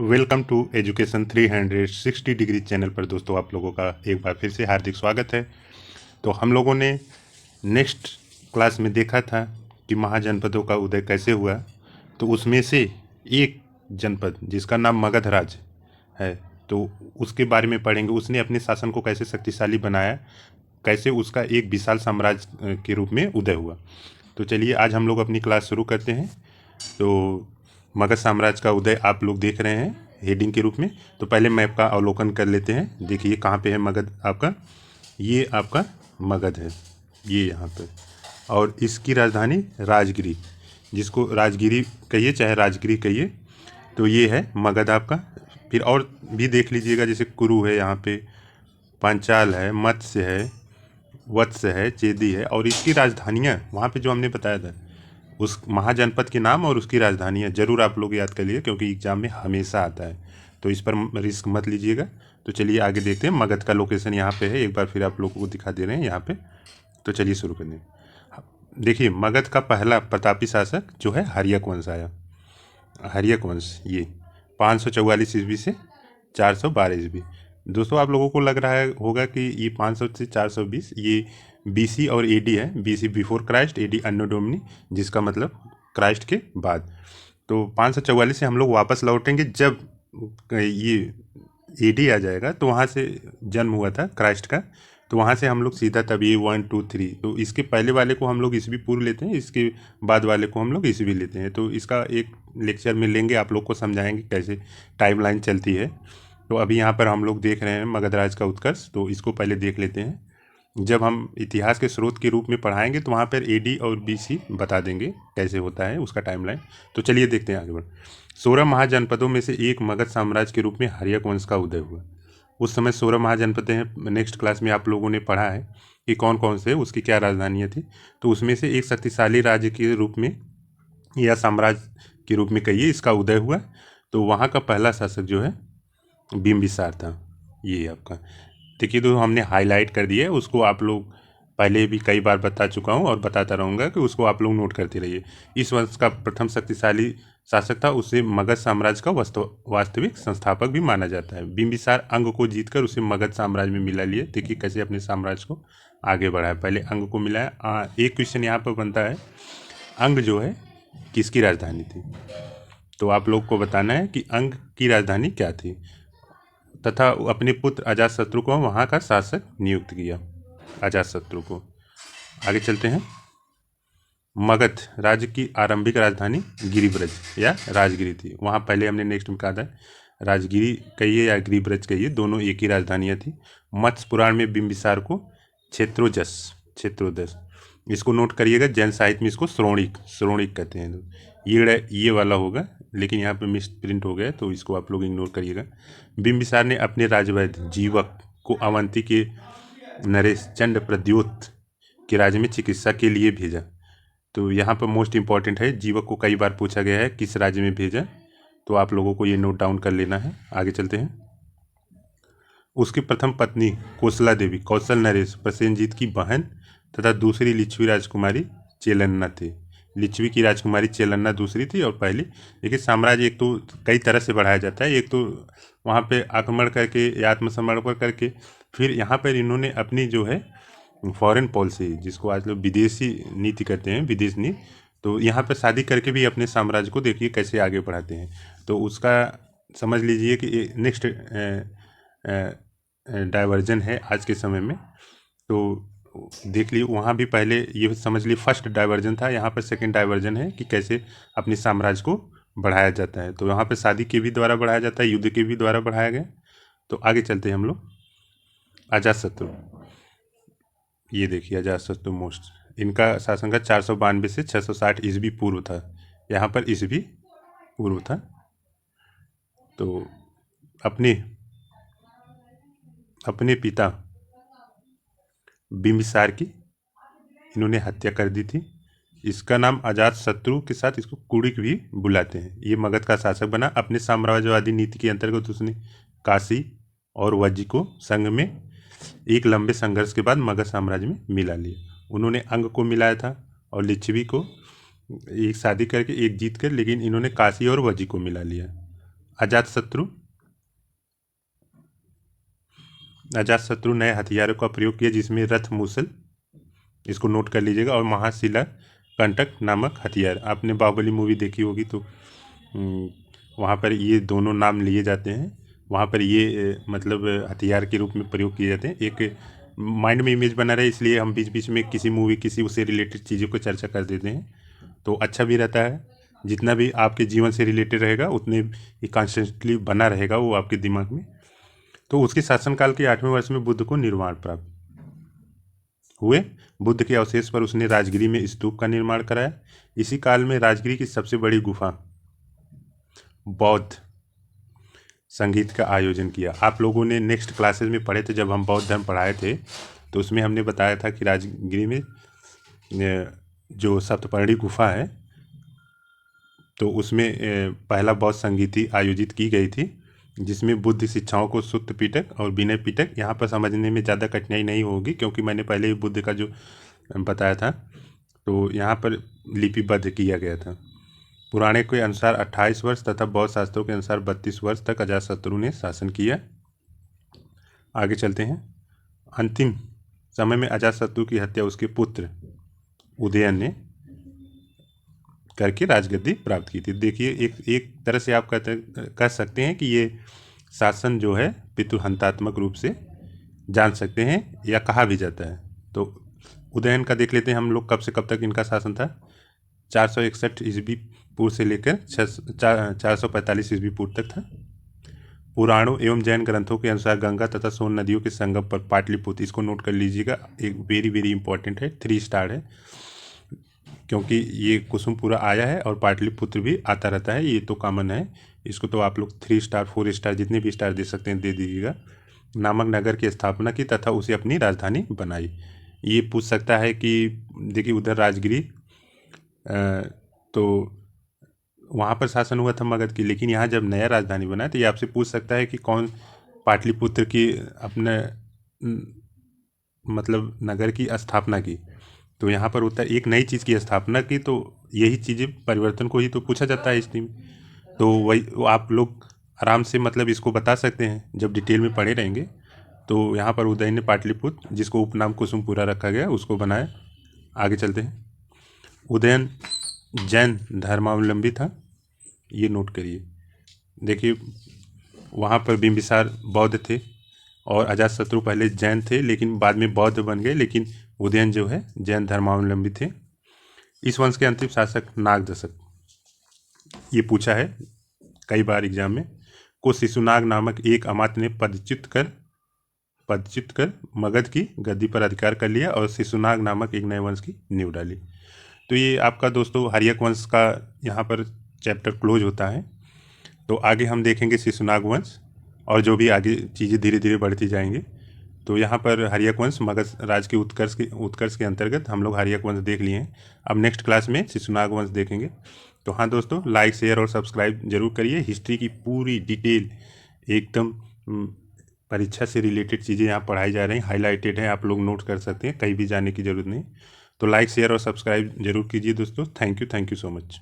Welcome to education 360 degree channel पर दोस्तों आप लोगों का एक बार फिर से हार्दिक स्वागत है। तो हम लोगों ने नेक्स्ट क्लास में देखा था कि महाजनपदों का उदय कैसे हुआ। तो उसमें से एक जनपद जिसका नाम मगधराज है, तो उसके बारे में पढ़ेंगे। उसने अपने शासन को कैसे शक्तिशाली बनाया, कैसे उसका एक विशाल साम्राज्य के रूप में उदय हुआ। तो चलिए आज हम लोग अपनी क्लास शुरू करते हैं। तो मगध साम्राज्य का उदय आप लोग देख रहे हैं हेडिंग के रूप में। तो पहले मैप का अवलोकन कर लेते हैं। देखिए कहाँ पे है मगध आपका, ये आपका मगध है, ये यहाँ पे। और इसकी राजधानी राजगिरी, जिसको राजगिरी कहिए चाहे राजगिरी कहिए, तो ये है मगध आपका। फिर और भी देख लीजिएगा, जैसे कुरु है यहाँ पे, पांचाल है, मत्स्य है, वत्स है, चेदी है। और इसकी राजधानियाँ वहाँ पे जो हमने बताया था, उस महाजनपद के नाम और उसकी राजधानियाँ जरूर आप लोग याद कर लिए, क्योंकि एग्जाम में हमेशा आता है। तो इस पर रिस्क मत लीजिएगा। तो चलिए आगे देखते हैं। मगध का लोकेशन यहाँ पे है, एक बार फिर आप लोगों को दिखा दे रहे हैं यहाँ पे। तो चलिए शुरू करते हैं। देखिए मगध का पहला प्रतापी शासक जो है हर्यक वंश आया। हर्यक वंश ये 544 ईस्वी से 412 ईस्वी। दोस्तों आप लोगों को लग रहा है होगा कि ये 500 से 420 ये बीसी और एडी है। BC before Christ, AD anno domini, जिसका मतलब क्राइस्ट के बाद। तो 544 से हम लोग वापस लौटेंगे। जब ये एडी आ जाएगा तो वहाँ से जन्म हुआ था क्राइस्ट का, तो वहाँ से हम लोग सीधा तब ये 1 2 3, तो इसके पहले वाले को हम लोग ईस्वी पूर्व लेते हैं, इसके बाद वाले को हम लोग ईस्वी लेते हैं। तो इसका एक लेक्चर में लेंगे, आप लोग को समझाएंगे कैसे टाइमलाइन चलती है। तो अभी यहाँ पर हम लोग देख रहे हैं मगधराज का उत्कर्ष, तो इसको पहले देख लेते हैं। जब हम इतिहास के स्रोत के रूप में पढ़ाएंगे तो वहाँ पर एडी और बीसी बता देंगे कैसे होता है उसका टाइमलाइन। तो चलिए देखते हैं आगे बढ़। 16 महाजनपदों में से एक मगध साम्राज्य के रूप में हर्यक वंश का उदय हुआ। उस समय 16 महाजनपदें हैं। नेक्स्ट क्लास में आप लोगों ने पढ़ा है कि कौन कौन से, उसकी क्या राजधानियाँ थी। तो उसमें से एक शक्तिशाली राज्य के रूप में या साम्राज्य के रूप में कहिए इसका उदय हुआ। तो वहाँ का पहला शासक जो है बिम्बिसार था। ये आपका देखिए, तो हमने हाईलाइट कर दिया है उसको। आप लोग पहले भी कई बार बता चुका हूँ और बताता रहूँगा कि उसको आप लोग नोट करते रहिए। इस वंश का प्रथम शक्तिशाली शासक था, उसे मगध साम्राज्य का वास्तविक संस्थापक भी माना जाता है। बिम्बिसार अंग को जीतकर उसे मगध साम्राज्य में मिला लिए। देखिए कैसे अपने साम्राज्य को आगे बढ़ाया, पहले अंग को मिलाया। एक क्वेश्चन यहाँ पर बनता है, अंग जो है किसकी राजधानी थी। तो आप लोग को बताना है कि अंग की राजधानी क्या थी, तथा अपने पुत्र अजातशत्रु को वहाँ का शासक नियुक्त किया। अजातशत्रु को आगे चलते हैं। मगध राज्य की आरंभिक राजधानी गिरिब्रज या राजगिरी थी। वहाँ पहले हमने नेक्स्ट में कहा था राजगिरी कहिए या गिरिब्रज कहिए, दोनों एक ही राजधानियाँ थी। मत्स्य पुराण में बिम्बिसार को क्षेत्रोदस इसको नोट करिएगा। जैन साहित्य में इसको श्रोणिक कहते हैं। ये वाला होगा, लेकिन यहाँ पे मिस प्रिंट हो गया, तो इसको आप लोग इग्नोर करिएगा। बिम्बिसार ने अपने राजवैद्य जीवक को अवंती के नरेश चंड प्रद्योत के राज्य में चिकित्सा के लिए भेजा। तो यहाँ पर मोस्ट इंपॉर्टेंट है, जीवक को कई बार पूछा गया है किस राज्य में भेजा, तो आप लोगों को ये नोट डाउन कर लेना है। आगे चलते हैं। उसकी प्रथम पत्नी कोसला देवी कौशल नरेश प्रसेनजीत की बहन तथा दूसरी लिच्छवी राजकुमारी चेलन्ना थी। लिच्छवी की राजकुमारी चेलन्ना दूसरी थी और पहली। देखिए साम्राज्य एक तो कई तरह से बढ़ाया जाता है। एक तो वहाँ पे आक्रमण करके या आत्मसमर्पण करके, फिर यहाँ पर इन्होंने अपनी जो है फॉरेन पॉलिसी, जिसको आज लोग विदेशी नीति कहते हैं, विदेश नीति, तो यहाँ पर शादी करके भी अपने साम्राज्य को देखिए कैसे आगे बढ़ाते हैं। तो उसका समझ लीजिए कि नेक्स्ट डाइवर्जन है आज के समय में। तो देख लीजिए वहाँ भी पहले ये समझ लीजिए फर्स्ट डाइवर्जन था, यहाँ पर सेकंड डाइवर्जन है कि कैसे अपने साम्राज्य को बढ़ाया जाता है। तो यहाँ पर शादी के भी द्वारा बढ़ाया जाता है, युद्ध के भी द्वारा बढ़ाया गया। तो आगे चलते हैं हम लोग। अजातशत्रु, ये देखिए अजातशत्रु मोस्ट, इनका शासनकाल 492 से 660 ईस्वी पूर्व था। यहाँ पर ईस्वी पूर्व था। तो अपने पिता बिम्बिसार की इन्होंने हत्या कर दी थी। इसका नाम अजातशत्रु के साथ इसको कुड़िक भी बुलाते हैं। ये मगध का शासक बना। अपने साम्राज्यवादी नीति के अंतर्गत उसने काशी और वज्जी को संग में एक लंबे संघर्ष के बाद मगध साम्राज्य में मिला लिया। उन्होंने अंग को मिलाया था और लिच्छवी को एक शादी करके एक जीत कर, लेकिन इन्होंने काशी और वज्जी को मिला लिया। अजातशत्रु नए हथियारों का प्रयोग किया जिसमें रथ मूसल, इसको नोट कर लीजिएगा, और महाशिला कंटक नामक हथियार। आपने बाहुबली मूवी देखी होगी तो वहाँ पर ये दोनों नाम लिए जाते हैं। वहाँ पर ये मतलब हथियार के रूप में प्रयोग किए जाते हैं। एक माइंड में इमेज बना रहे इसलिए हम बीच बीच में किसी मूवी किसी उससे रिलेटेड चीज़ों को चर्चा कर देते हैं, तो अच्छा भी रहता है। जितना भी आपके जीवन से रिलेटेड रहेगा उतने ही कॉन्स्टेंटली बना रहेगा वो आपके दिमाग में। तो उसके शासनकाल के 8वें वर्ष में बुद्ध को निर्वाण प्राप्त हुए। बुद्ध के अवशेष पर उसने राजगिरी में स्तूप का निर्माण कराया। इसी काल में राजगिरी की सबसे बड़ी गुफा बौद्ध संगीत का आयोजन किया। आप लोगों ने नेक्स्ट क्लासेस में पढ़े थे, जब हम बौद्ध धर्म पढ़ाए थे तो उसमें हमने बताया था कि राजगिरी में जो सप्तपर्णी गुफा है तो उसमें पहला बौद्ध संगीति आयोजित की गई थी, जिसमें बुद्ध शिक्षाओं को सुत्त पिटक और विनय पिटक, यहाँ पर समझने में ज़्यादा कठिनाई नहीं होगी क्योंकि मैंने पहले ही बुद्ध का जो बताया था, तो यहाँ पर लिपिबद्ध किया गया था। पुराणे के अनुसार 28 वर्ष तथा बौद्ध शास्त्रों के अनुसार 32 वर्ष तक अजातशत्रु ने शासन किया। आगे चलते हैं। अंतिम समय में अजातशत्रु की हत्या उसके पुत्र उदयन ने करके राजगद्दी प्राप्त की थी। देखिए एक तरह से आप कह सकते हैं कि ये शासन जो है पितृहंतात्मक रूप से जान सकते हैं या कहा भी जाता है। तो उदयन का देख लेते हैं हम लोग, कब से कब तक इनका शासन था। 461 ईस्वी पूर्व से लेकर 445 ईस्वी पूर्व तक था। पुराणों एवं जैन ग्रंथों के अनुसार गंगा तथा सोन नदियों के संगम पर पाटलिपुत्र, इसको नोट कर लीजिएगा, एक वेरी वेरी इंपॉर्टेंट है, 3 स्टार है क्योंकि ये कुसुमपुरा आया है और पाटलिपुत्र भी आता रहता है, ये तो कॉमन है। इसको तो आप लोग 3 स्टार 4 स्टार जितने भी स्टार दे सकते हैं दे दीजिएगा। नामक नगर की स्थापना की तथा उसे अपनी राजधानी बनाई। ये पूछ सकता है कि देखिए उधर राजगिरी तो वहाँ पर शासन हुआ था मगध की, लेकिन यहाँ जब नया राजधानी बना तो ये आपसे पूछ सकता है कि कौन पाटलिपुत्र की अपने मतलब नगर की स्थापना की। तो यहाँ पर होता है एक नई चीज़ की स्थापना की, तो यही चीज़ें परिवर्तन को ही तो पूछा जाता है इस टीम। तो वही आप लोग आराम से मतलब इसको बता सकते हैं जब डिटेल में पढ़े रहेंगे। तो यहाँ पर उदयन ने पाटलिपुत्र, जिसको उपनाम कुसुमपुरा रखा गया, उसको बनाया। आगे चलते हैं। उदयन जैन धर्मावलंबी था, ये नोट करिए। देखिए वहाँ पर बिंबिसार बौद्ध थे और अजातशत्रु पहले जैन थे लेकिन बाद में बौद्ध बन गए, लेकिन उदयन जो है जैन धर्मावलंबी थे। इस वंश के अंतिम शासक नागदशक, ये पूछा है कई बार एग्जाम में, को शिशुनाग नामक एक अमात्य ने पदच्युत कर मगध की गद्दी पर अधिकार कर लिया और शिशुनाग नामक एक नए वंश की नींव डाली। तो ये आपका दोस्तों हर्यक वंश का यहाँ पर चैप्टर क्लोज होता है। तो आगे हम देखेंगे शिशुनाग वंश और जो भी आगे चीज़ें धीरे धीरे बढ़ती जाएंगी। तो यहाँ पर हर्यक वंश मगध राज के उत्कर्ष के अंतर्गत हम लोग हर्यक वंश देख लिए हैं। अब नेक्स्ट क्लास में शिशुनाग वंश देखेंगे। तो हाँ दोस्तों, लाइक शेयर और सब्सक्राइब जरूर करिए। हिस्ट्री की पूरी डिटेल एकदम परीक्षा से रिलेटेड चीज़ें यहाँ पढ़ाई जा रही हैं, हाईलाइटेड है, आप लोग नोट कर सकते हैं, कहीं भी जाने की ज़रूरत नहीं। तो लाइक शेयर और सब्सक्राइब जरूर कीजिए दोस्तों। Thank you so much.